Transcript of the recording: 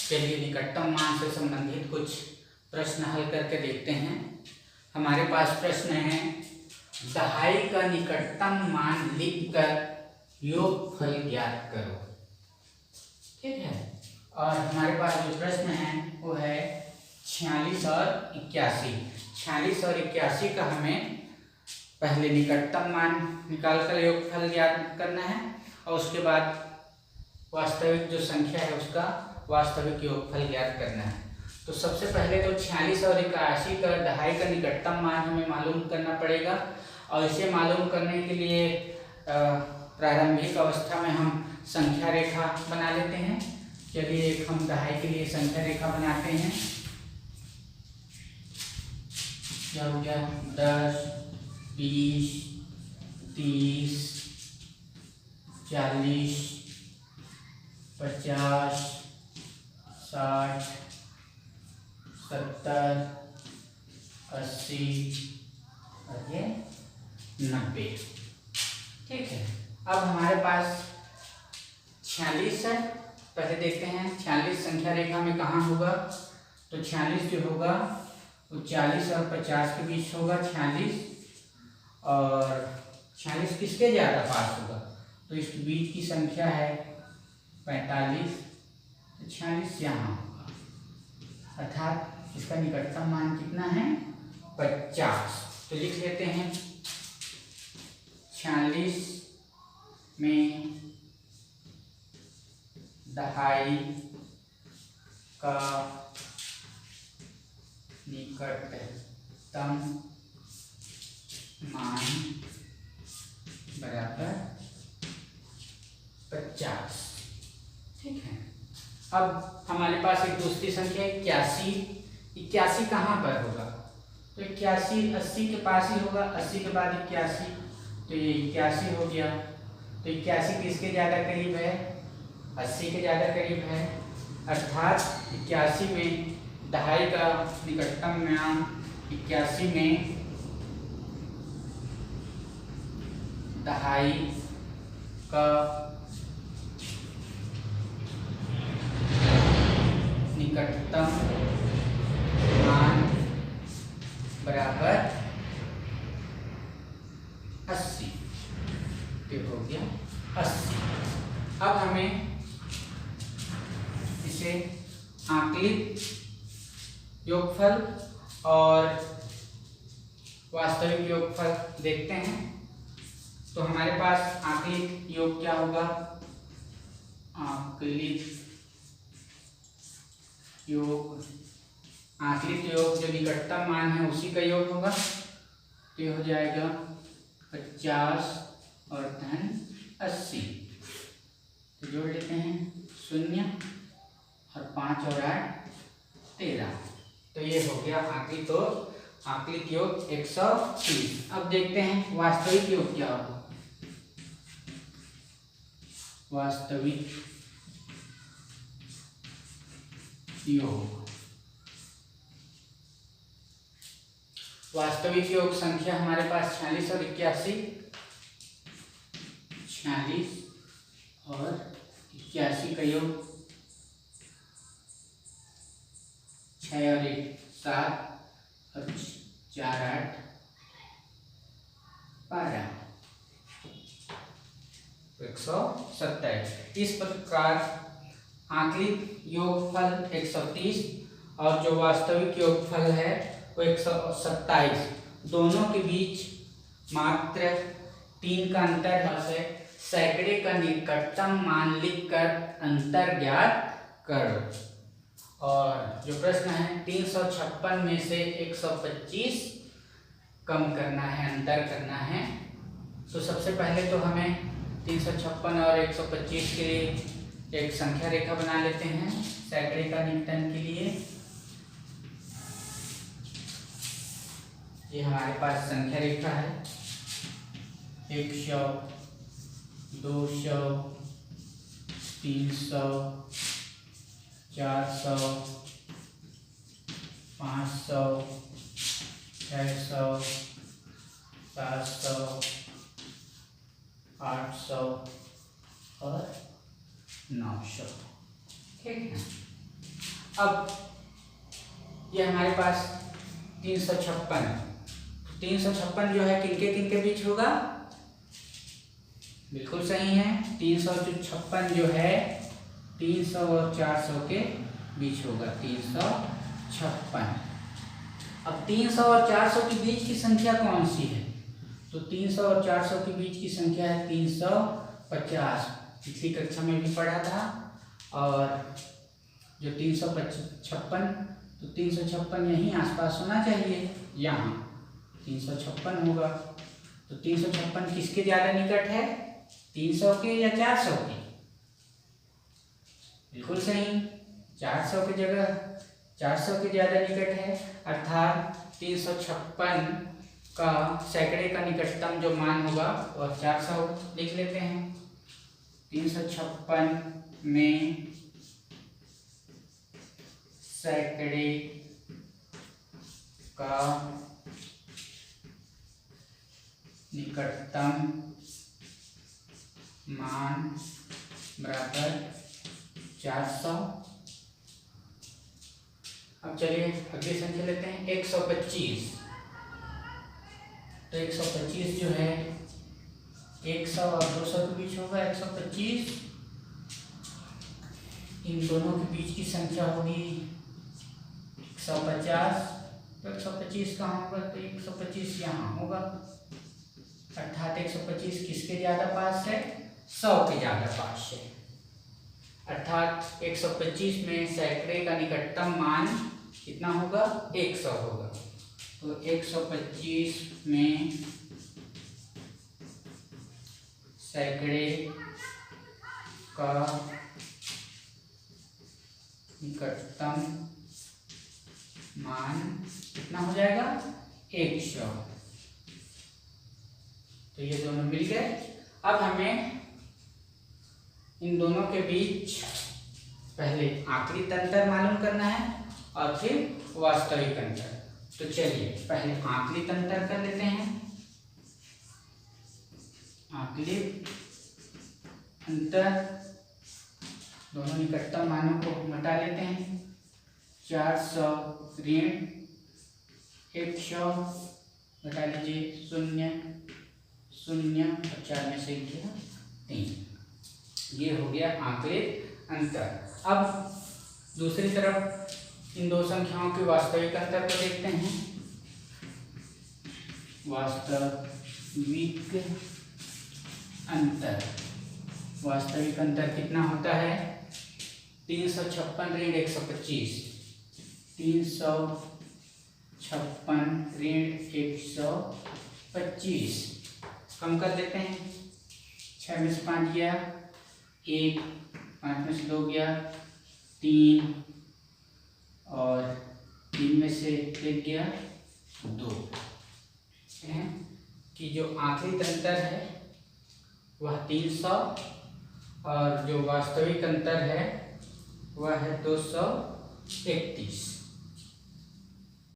चलिए निकटतम मान से संबंधित कुछ प्रश्न हल करके देखते हैं। हमारे पास प्रश्न है, दहाई का निकटतम मान लिखकर योगफल ज्ञात करो। ठीक है, और हमारे पास जो प्रश्न है वो है 46 और 81। 46 और 81 का हमें पहले निकटतम मान निकाल कर योगफल ज्ञात करना है और उसके बाद वास्तविक जो संख्या है उसका वास्तविक योगफल ज्ञात करना है। तो सबसे पहले तो 46 और 81 का दहाई का निकटतम मान हमें मालूम करना पड़ेगा और इसे मालूम करने के लिए प्रारंभिक अवस्था में हम संख्या रेखा बना लेते हैं। चलिए एक हम दहाई के लिए संख्या रेखा बनाते हैं। क्या हो गया, 10, 20, 30, 40, 50, 60, 70, 80 और ये 90। ठीक है, अब हमारे पास 46 है। पहले देखते हैं 46 संख्या रेखा में कहाँ होगा। तो 46 जो होगा वो 40 और 50 के बीच होगा। 46 और 46 किसके ज़्यादा पास होगा, तो इसके बीच की संख्या है 45, तो 46 यहाँ होगा, अर्थात इसका निकटतम मान कितना है, 50। तो लिख लेते हैं 46 में दहाई का निकटतम मान बराबर 50। ठीक है, अब हमारे पास एक दूसरी संख्या है 81। 81 कहाँ पर होगा, तो 81 80 के पास ही होगा। 80 के बाद 81, तो ये 81 हो गया। तो 81 किसके ज़्यादा करीब है, 80 के ज़्यादा करीब है, अर्थात 81 में दहाई का निकटतम मान 81 में दहाई का निकटतम मान बराबर 80। तो हो गया 80। अब हमें इसे आंकलित योगफल और वास्तविक योगफल देखते हैं। तो हमारे पास आंकलित योग क्या होगा, आंकलित योग जो निकटतम मान है उसी का योग होगा। तो ये हो जाएगा 50 और धन 80। तो जोड़ लेते हैं 0 और 5 और 8 13। तो ये हो गया आंकलित योग 130। अब देखते हैं वास्तविक योग क्या होगा। वास्तविक योग संख्या हमारे पास 46 और 81। 46 और 81 का योग 6 और 1 7 और 4 8 12 127। इस प्रकार आंकलित योगफल 130 और जो वास्तविक योगफल है वो 127, दोनों के बीच मात्र 3 का अंतर है। सैकड़े का निकटतम मान लिखकर अंतर ज्ञात करो। और जो प्रश्न है 356 में से 125 कम करना है, अंतर करना है। तो सबसे पहले तो हमें 356 और 125 के लिए एक संख्या रेखा बना लेते हैं सैकड़े का निकटन के लिए। ये हमारे पास संख्या रेखा है। 100, 200, 300, 400, 500, 600, 700, 800 और 900। ठीक है, अब ये हमारे पास 356 जो है किनके किनके बीच होगा? बिल्कुल सही है, 356 जो है 300 और 400 के बीच होगा। 356। अब 300 और 400 के बीच की संख्या कौन सी है? तो 300 और 400 के बीच की संख्या है 350। पिछली कक्षा में भी पढ़ा था। और जो 356, तो 356 यहीं आसपास होना चाहिए, यहाँ 356 होगा। तो 356 किसके ज्यादा निकट है? 300 के या 400 के? बिल्कुल सही, 400 की जगह 400 के ज्यादा निकट है। अर्थात 356 का सैकड़े का निकटतम जो मान होगा वह 400 लिख लेते हैं। 356 में सैकड़े का निकटतम मान बराबर 400। अब चलिए अगली संख्या लेते हैं 125। तो 125 जो है 100 और 200 के बीच होगा। 125 इन दोनों के बीच की संख्या होगी 150। तो 125 कहाँ होगा? तो 125 यहाँ होगा। अर्थात 125 किसके ज्यादा पास है? 100 के ज्यादा पास है। अर्थात 125 में सैकड़े का निकटतम मान कितना होगा? 100 होगा। तो 125 में सैकड़े का निकटतम मान कितना हो जाएगा? 100। तो ये दोनों मिल गए। अब हमें इन दोनों के बीच पहले आकृत अंतर मालूम करना है और फिर वास्तविक अंतर। तो चलिए पहले आकृत अंतर कर लेते हैं। आकृत अंतर, दोनों निकटतम मानों को घटा लेते हैं। 400 ऋण 100 घटा लीजिए, 0 0 और 4 में से गया 3। ये हो गया आंकड़ित अंतर। अब दूसरी तरफ इन दो संख्याओं के वास्तविक अंतर को देखते हैं। वास्तविक अंतर, वास्तविक अंतर कितना होता है? 356 ऋण 125, 356 ऋण 125 कम कर देते हैं। 6 में से 5 गया 1, 5 में से 2 गया 3 और 3 में से 1 गया 2। कि जो आखिरी अंतर है वह 300 और जो वास्तविक अंतर है वह है 231।